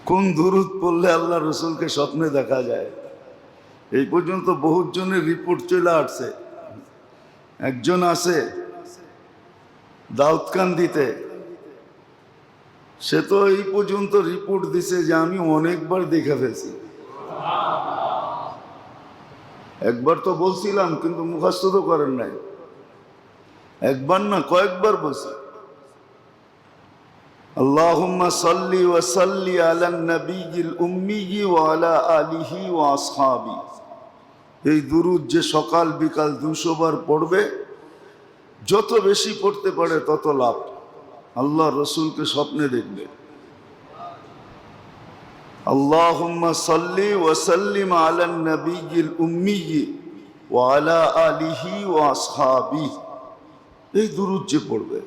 কোন দুরূদ পড়লে আল্লাহ রসুলকে স্বপ্নে দেখা যায়। এই পর্যন্ত বহুত জনের রিপোর্ট চলে আসছে। একজন আছে দাউদকান্দিতে, সে তো এই পর্যন্ত রিপোর্ট দিছে যে আমি অনেকবার দেখে ফেলছি। একবার তো বলছিলাম কিন্তু মুখস্থ তো করেন নাই। একবার না কয়েকবার বলছি, আল্লাহুম্মা সাল্লি ওয়া সাল্লি আলা নবিয়্যিল উম্মি ওয়া আলা আলিহি ওয়া আসহাবি। এই দুরূদ যে সকাল বিকাল 200 বার পড়বে, যত বেশি পড়তে পারে তত লাভ। আল্লাহ রসুলকে স্বপ্নে দেখবে। আল্লাহুম্মা সাল্লি ওয়া সাল্লিম আলা নবিয়্যিল উম্মি ওয়া আলা আলিহি ওয়া আসহাবি। এই দুরূদ যে পড়বে